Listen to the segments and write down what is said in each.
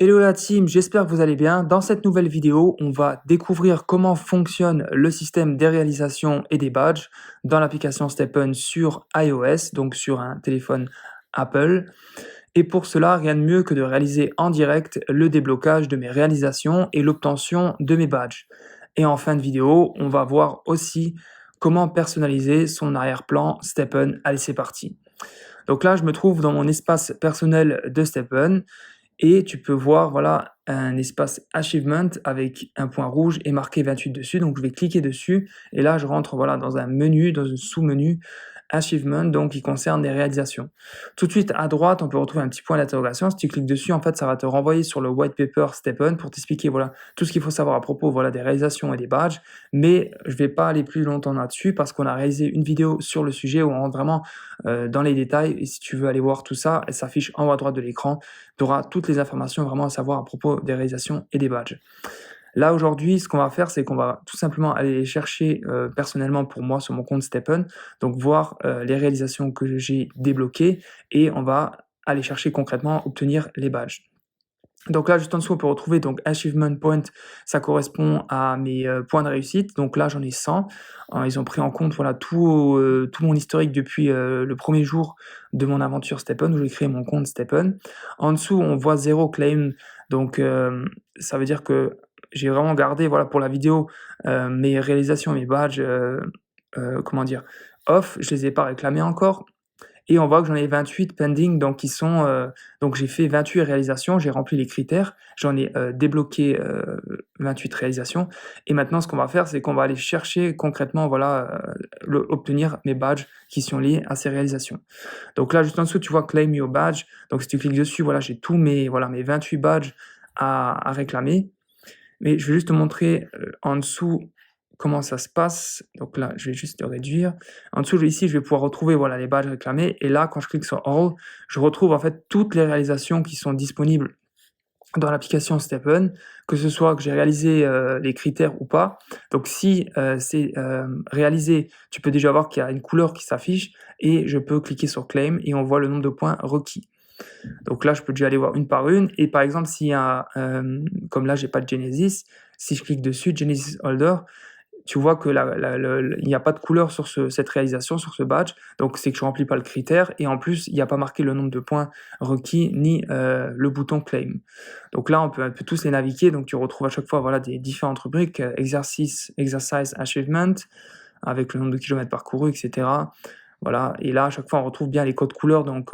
Hello la team, j'espère que vous allez bien. Dans cette nouvelle vidéo, on va découvrir comment fonctionne le système des réalisations et des badges dans l'application Stepn sur iOS, donc sur un téléphone Apple. Et pour cela, rien de mieux que de réaliser en direct le déblocage de mes réalisations et l'obtention de mes badges. Et en fin de vidéo, on va voir aussi comment personnaliser son arrière-plan Stepn. Allez, c'est parti. Donc là, je me trouve dans mon espace personnel de Stepn. Et tu peux voir, voilà, un espace achievement avec un point rouge et marqué 28 dessus. Donc, je vais cliquer dessus et là, je rentre, voilà, dans un menu, dans un sous-menu achievement, donc qui concerne les réalisations. Tout de suite, à droite, on peut retrouver un petit point d'interrogation. Si tu cliques dessus, en fait, ça va te renvoyer sur le white paper Stepn pour t'expliquer, voilà, tout ce qu'il faut savoir à propos, voilà, des réalisations et des badges. Mais je vais pas aller plus longtemps là-dessus parce qu'on a réalisé une vidéo sur le sujet où on rentre vraiment dans les détails. Et si tu veux aller voir tout ça, elle s'affiche en haut à droite de l'écran. Tu auras toutes les informations vraiment à savoir à propos des réalisations et des badges. Là, aujourd'hui, ce qu'on va faire, c'est qu'on va tout simplement aller les chercher personnellement pour moi sur mon compte Stepn, donc voir les réalisations que j'ai débloquées et on va aller chercher concrètement, obtenir les badges. Donc là, juste en dessous, on peut retrouver donc Achievement Point, ça correspond à mes points de réussite. Donc là, j'en ai 100. Ils ont pris en compte voilà, tout mon historique depuis le premier jour de mon aventure Stepn, où j'ai créé mon compte Stepn. En dessous, on voit 0 claim. Donc ça veut dire que j'ai vraiment gardé voilà, pour la vidéo mes réalisations, mes badges, comment dire, off. Je les ai pas réclamés encore. Et on voit que j'en ai 28 pending, donc qui sont, donc j'ai fait 28 réalisations, j'ai rempli les critères, j'en ai débloqué 28 réalisations. Et maintenant, ce qu'on va faire, c'est qu'on va aller chercher concrètement, voilà, obtenir mes badges qui sont liés à ces réalisations. Donc là, juste en dessous, tu vois Claim Your Badge. Donc si tu cliques dessus, voilà, j'ai tous mes, voilà, mes 28 badges à réclamer. Mais je vais juste te montrer en dessous comment ça se passe. Donc là, je vais juste le réduire. En dessous, ici, je vais pouvoir retrouver voilà, les badges réclamés. Et là, quand je clique sur All, je retrouve en fait toutes les réalisations qui sont disponibles dans l'application Stepn, que ce soit que j'ai réalisé les critères ou pas. Donc si c'est réalisé, tu peux déjà voir qu'il y a une couleur qui s'affiche et je peux cliquer sur Claim et on voit le nombre de points requis. Donc là, je peux déjà aller voir une par une. Et par exemple, s'il y a, comme là, j'ai pas de Genesis, si je clique dessus, Genesis Holder, tu vois que il n'y a pas de couleur sur cette réalisation, sur ce badge. Donc c'est que je remplis pas le critère. Et en plus, il n'y a pas marqué le nombre de points requis ni le bouton Claim. Donc là, on peut tous les naviguer. Donc tu retrouves à chaque fois voilà, des différentes rubriques, exercice achievement, avec le nombre de kilomètres parcourus, etc. Voilà, et là, à chaque fois, on retrouve bien les codes couleurs donc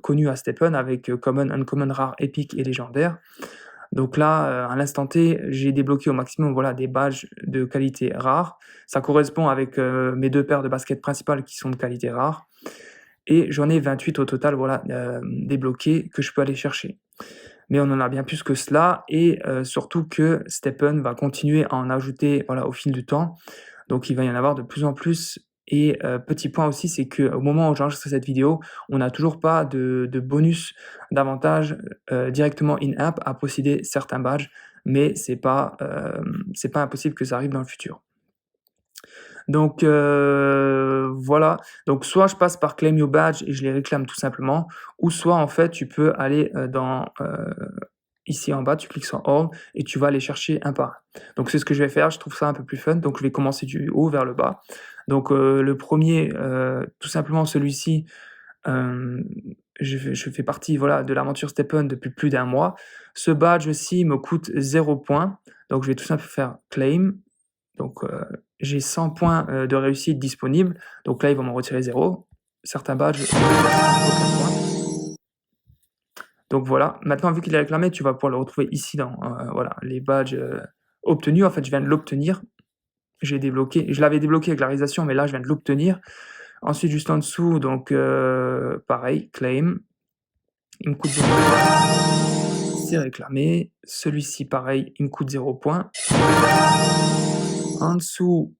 connus à Stepn avec Common, Uncommon, Rare, Epic et Légendaire. Donc là, à l'instant T, j'ai débloqué au maximum voilà, des badges de qualité rare. Ça correspond avec mes 2 paires de baskets principales qui sont de qualité rare. Et j'en ai 28 au total voilà, débloqués que je peux aller chercher. Mais on en a bien plus que cela et surtout que Stepn va continuer à en ajouter voilà, au fil du temps. Donc il va y en avoir de plus en plus. Et petit point aussi, c'est qu'au moment où j'enregistre cette vidéo, on n'a toujours pas de bonus, d'avantages directement in-app à posséder certains badges, mais c'est pas impossible que ça arrive dans le futur. Donc voilà, donc soit je passe par Claim Your Badge et je les réclame tout simplement, ou soit en fait tu peux aller dans ici en bas, tu cliques sur All et tu vas aller chercher un par un. Donc c'est ce que je vais faire, je trouve ça un peu plus fun, donc je vais commencer du haut vers le bas. Donc le premier, tout simplement celui-ci, je fais partie voilà, de l'aventure Stepn depuis plus d'1 mois. Ce badge-ci me coûte 0 points, donc je vais tout simplement faire Claim. Donc j'ai 100 points de réussite disponibles, donc là ils vont m'en retirer 0. Certains badges, aucun point. Donc voilà, maintenant vu qu'il est réclamé, tu vas pouvoir le retrouver ici dans voilà, les badges obtenus. En fait, je viens de l'obtenir. J'ai débloqué, je l'avais débloqué avec la réalisation, mais là je viens de l'obtenir. Ensuite, juste en dessous, donc pareil, claim. Il me coûte 0 points. C'est réclamé. Celui-ci, pareil, il me coûte 0 points. En dessous,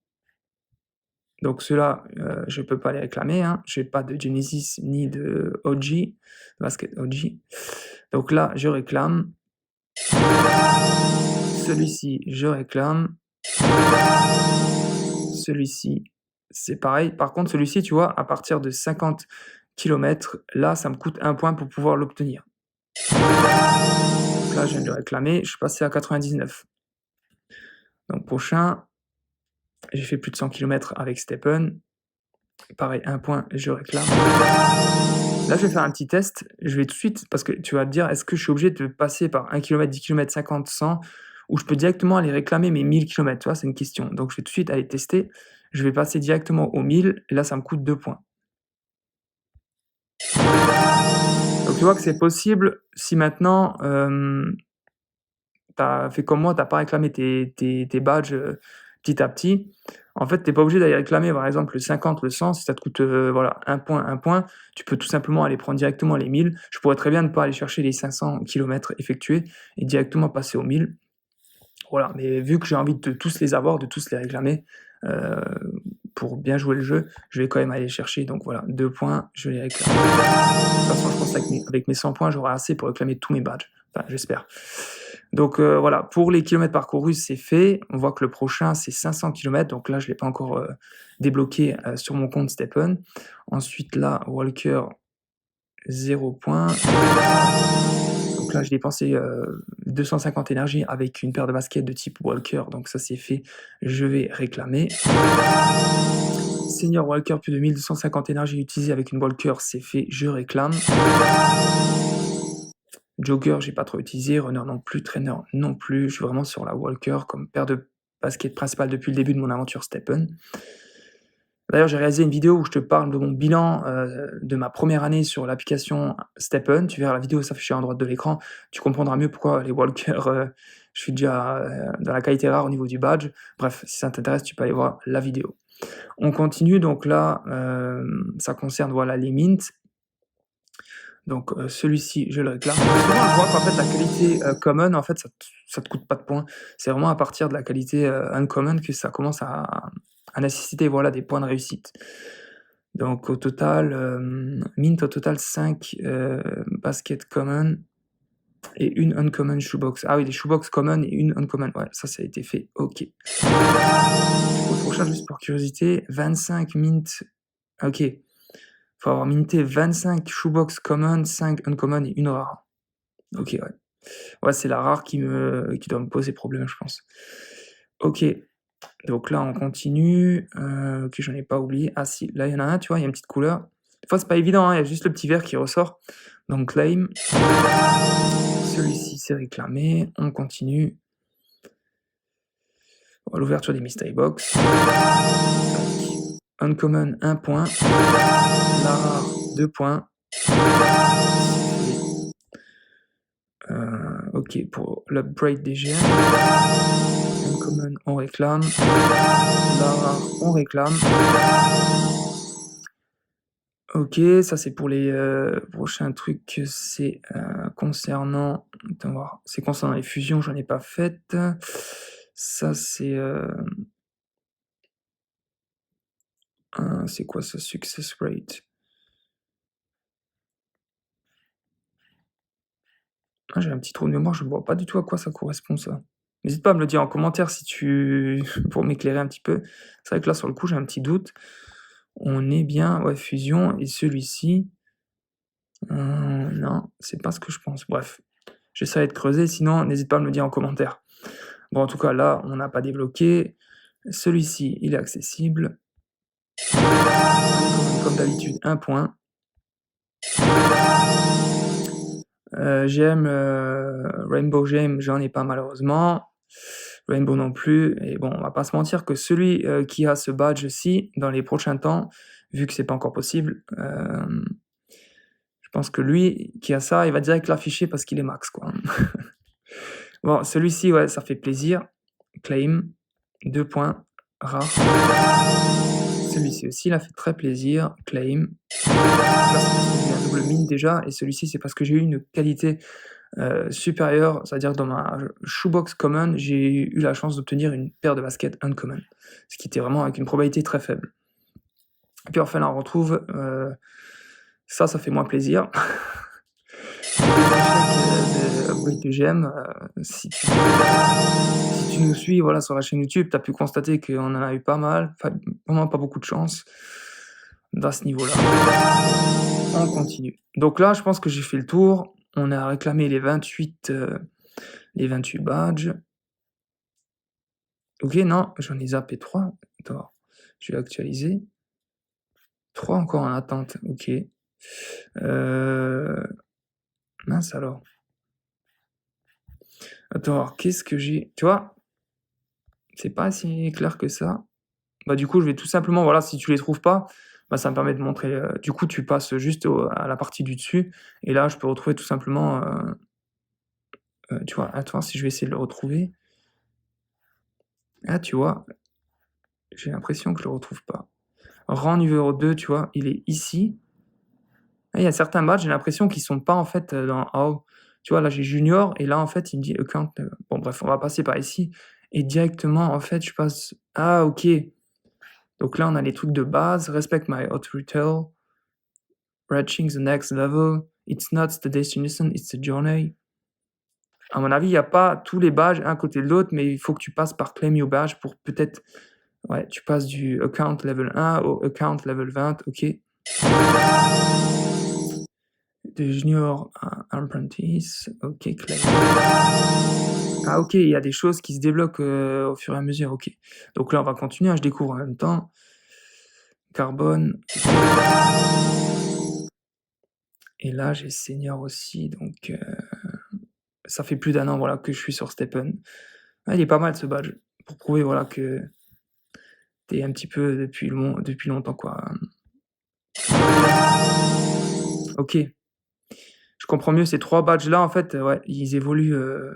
donc ceux-là, je ne peux pas les réclamer. Hein. Je n'ai pas de Genesis ni de OG, Basket OG. Donc là, je réclame. Celui-ci, je réclame. Celui-ci, c'est pareil. Par contre, celui-ci, tu vois, à partir de 50 km, là, ça me coûte 1 point pour pouvoir l'obtenir. Donc là, je viens de le réclamer, je suis passé à 99. Donc prochain, j'ai fait plus de 100 km avec Stepen. Pareil, 1 point, je réclame. Là, je vais faire un petit test. Je vais tout de suite, parce que tu vas te dire, est-ce que je suis obligé de passer par 1 km, 10 km, 50, 100, ou je peux directement aller réclamer mes 1000 km, tu vois, c'est une question. Donc, je vais tout de suite aller tester. Je vais passer directement aux 1000, et là, ça me coûte 2 points. Donc, tu vois que c'est possible si maintenant, tu as fait comme moi, tu as pas réclamé tes badges, petit à petit. En fait, tu es pas obligé d'aller réclamer, par exemple, le 50, le 100, si ça te coûte, voilà, 1 point, tu peux tout simplement aller prendre directement les 1000. Je pourrais très bien ne pas aller chercher les 500 kilomètres effectués et directement passer aux 1000. Voilà, mais vu que j'ai envie de tous les avoir, de tous les réclamer, heu, pour bien jouer le jeu, je vais quand même aller chercher, donc voilà, 2 points, je les réclame. De toute façon, je pense qu'avec mes 100 points, j'aurai assez pour réclamer tous mes badges. Enfin, j'espère. Donc voilà, pour les kilomètres parcourus, c'est fait. On voit que le prochain, c'est 500 kilomètres, donc là, je ne l'ai pas encore, débloqué, sur mon compte Stepen. Ensuite là, Walker, 0 points. Donc là, j'ai dépensé, 250 énergie avec une paire de baskets de type Walker, donc ça, c'est fait. Je vais réclamer. Senior Walker, plus de 1250 énergie utilisée avec une Walker, c'est fait, je réclame. Jogger, j'ai pas trop utilisé, runner non plus, trainer non plus. Je suis vraiment sur la Walker comme paire de baskets principale depuis le début de mon aventure Stepen. D'ailleurs, j'ai réalisé une vidéo où je te parle de mon bilan, de ma première année sur l'application Stepen. Tu verras la vidéo s'afficher en droite de l'écran. Tu comprendras mieux pourquoi les walkers, je suis déjà, dans la qualité rare au niveau du badge. Bref, si ça t'intéresse, tu peux aller voir la vidéo. On continue, donc là, ça concerne, voilà, les mints. Donc celui-ci, je le réclame. Souvent, je vois qu'en fait, la qualité, common, en fait, ça te coûte pas de points. C'est vraiment à partir de la qualité, uncommon que ça commence à nécessiter, voilà, des points de réussite. Donc au total, mint au total 5, baskets common et une uncommon shoebox. Ah oui, des shoebox common et une uncommon. Ouais, ça a été fait. OK. Pour le prochain, juste pour curiosité, 25 mint. OK. Faut avoir minté 25 shoebox common, 5 uncommon et une rare. OK, ouais. Ouais, c'est la rare qui doit me poser problème, je pense. OK, donc là, on continue. OK, j'en ai pas oublié. Ah si, là, il y en a un, tu vois, il y a une petite couleur. Des fois, c'est pas évident, hein, il y a juste le petit vert qui ressort. Donc claim. Celui-ci, c'est réclamé. On continue. L'ouverture des mystery box. Tac. Uncommon, 1 point. La rare, 2 points. OK, pour l'upgrade des gemmes. Uncommon, on réclame. La rare, on réclame. OK, ça c'est pour les, prochains trucs, c'est, concernant attends voir, c'est concernant les fusions, j'en ai pas faites. Ça c'est quoi ça? Success rate. Ah, j'ai un petit trou de mémoire, je vois pas du tout à quoi ça correspond ça. N'hésite pas à me le dire en commentaire si tu pour m'éclairer un petit peu. C'est vrai que là, sur le coup, j'ai un petit doute. On est bien, ouais, fusion et celui-ci, non, c'est pas ce que je pense. Bref, j'essaierai de creuser, sinon n'hésite pas à me le dire en commentaire. Bon, en tout cas, là, on n'a pas débloqué. Celui-ci, il est accessible. Comme d'habitude, 1 point. Gemme, Rainbow Gem, j'en ai pas malheureusement. Rainbow non plus et bon, on va pas se mentir que celui, qui a ce badge-ci, dans les prochains temps, vu que c'est pas encore possible, je pense que lui qui a ça, il va direct l'afficher parce qu'il est max, quoi. Bon, celui-ci, ouais, ça fait plaisir. Claim, 2 points, rare. Celui-ci aussi, il a fait très plaisir. Claim. Là, c'est parce que j'ai eu un double mine déjà et celui-ci, c'est parce que j'ai eu une qualité, supérieure. C'est-à-dire que dans ma shoebox common, j'ai eu la chance d'obtenir une paire de baskets uncommon, ce qui était vraiment avec une probabilité très faible. Et puis enfin là, on retrouve, ça fait moins plaisir. De upgrade que j'aime, si tu nous suis, voilà, sur la chaîne YouTube, tu as pu constater qu'on en a eu pas mal, enfin, vraiment pas beaucoup de chance dans ce niveau-là. On continue. Donc là, je pense que j'ai fait le tour. On a réclamé les 28, les 28 badges. OK, non, j'en ai zappé 3. Attends, je vais actualiser. 3 encore en attente, OK. Mince alors. Attends, alors qu'est-ce que j'ai tu vois? C'est pas si clair que ça. Bah, du coup, je vais tout simplement voilà, si tu les trouves pas, bah, ça me permet de montrer, du coup, tu passes juste au à la partie du dessus et là, je peux retrouver tout simplement, tu vois? Attends, si je vais essayer de le retrouver. Ah, tu vois? J'ai l'impression que je le retrouve pas. Rang numéro 2, tu vois? Il est ici. Ah, il y a certains badges, j'ai l'impression qu'ils sont pas, en fait, dans en haut. Tu vois, là, j'ai junior et là, en fait, il me dit account, bon bref, on va passer par ici et directement, en fait, je passe ah OK. Donc là, on a les trucs de base, respect my authority, reaching the next level, it's not the destination, it's the journey. À mon avis, il y a pas tous les badges un côté de l'autre, mais il faut que tu passes par claim your badge pour peut-être ouais, tu passes du account level 1 au account level 20, OK. De junior à apprentice, OK, claim. Ah OK, il y a des choses qui se débloquent, au fur et à mesure, OK. Donc là, on va continuer, hein, je découvre en même temps. Carbone. Et là, j'ai senior aussi, donc ça fait plus d'1 an, voilà, que je suis sur Stephen. Ah, il est pas mal ce badge, pour prouver, voilà, que tu es un petit peu depuis longtemps, quoi. OK, je comprends mieux ces 3 badges-là, en fait, ouais, ils évoluent,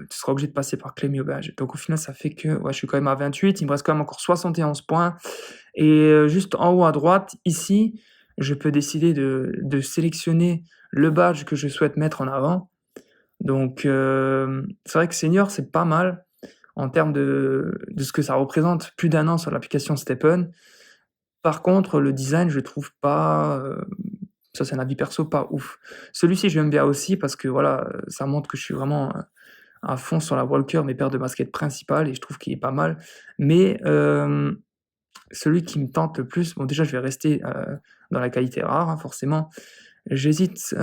tu seras obligé de passer par Claim Your Badge. Donc au final, ça fait que, ouais, je suis quand même à 28, il me reste quand même encore 71 points et juste en haut à droite, ici, je peux décider de sélectionner le badge que je souhaite mettre en avant. Donc c'est vrai que senior, c'est pas mal en termes de ce que ça représente, plus d'1 an sur l'application Stephen. Par contre, le design, je trouve pas, ça c'est un avis perso, pas ouf. Celui-ci, j'aime bien aussi parce que voilà, ça montre que je suis vraiment, à fond sur la Walker, mes paires de baskets principales et je trouve qu'il est pas mal. Mais celui qui me tente le plus, bon déjà je vais rester, dans la qualité rare, hein, forcément. J'hésite,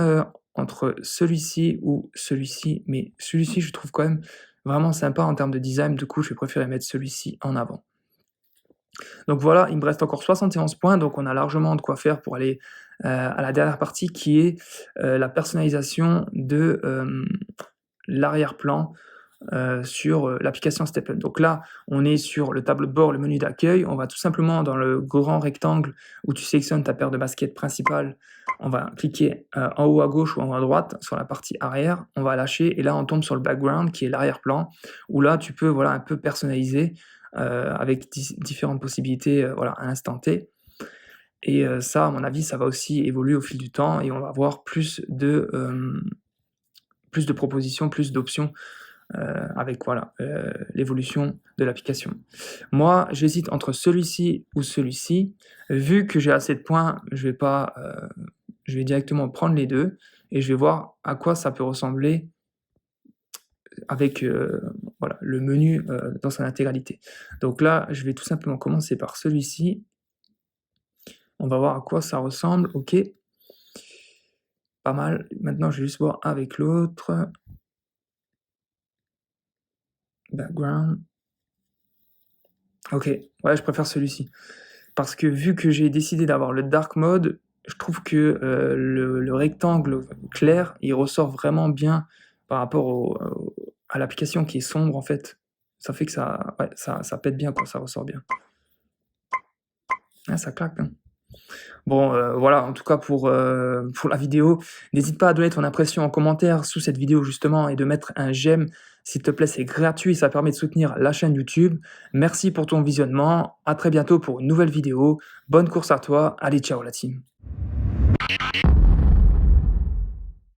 entre celui-ci ou celui-ci, mais celui-ci je trouve quand même vraiment sympa en termes de design, du coup je vais préférer mettre celui-ci en avant. Donc voilà, il me reste encore 71 points, donc on a largement de quoi faire pour aller, à la dernière partie qui est, la personnalisation de, l'arrière-plan, sur, l'application Stephen. Donc là, on est sur le tableau de bord, le menu d'accueil. On va tout simplement dans le grand rectangle où tu sélectionnes ta paire de baskets principale. On va cliquer, en haut à gauche ou en haut à droite sur la partie arrière. On va lâcher et là, on tombe sur le background qui est l'arrière-plan où là, tu peux, voilà, un peu personnaliser, avec différentes possibilités, voilà, à l'instant T et ça, à mon avis, ça va aussi évoluer au fil du temps et on va avoir plus de propositions, plus d'options avec voilà, l'évolution de l'application. Moi, j'hésite entre celui-ci ou celui-ci. Vu que j'ai assez de points, je vais pas, je vais directement prendre les 2 et je vais voir à quoi ça peut ressembler avec, voilà, le menu, dans son intégralité. Donc là, je vais tout simplement commencer par celui-ci. On va voir à quoi ça ressemble. OK, pas mal. Maintenant, je vais juste voir avec l'autre. Background. OK, ouais, je préfère celui-ci. Parce que vu que j'ai décidé d'avoir le dark mode, je trouve que, le rectangle clair, il ressort vraiment bien par rapport à l'application qui est sombre, en fait. Ça fait que ça ouais, ça pète bien, quoi, ça ressort bien. Ah, ça claque, hein. Bon, voilà, en tout cas pour la vidéo. N'hésite pas à donner ton impression en commentaire sous cette vidéo justement et de mettre un j'aime. S'il te plaît, c'est gratuit, ça permet de soutenir la chaîne YouTube. Merci pour ton visionnement. À très bientôt pour une nouvelle vidéo. Bonne course à toi. Allez, ciao la team.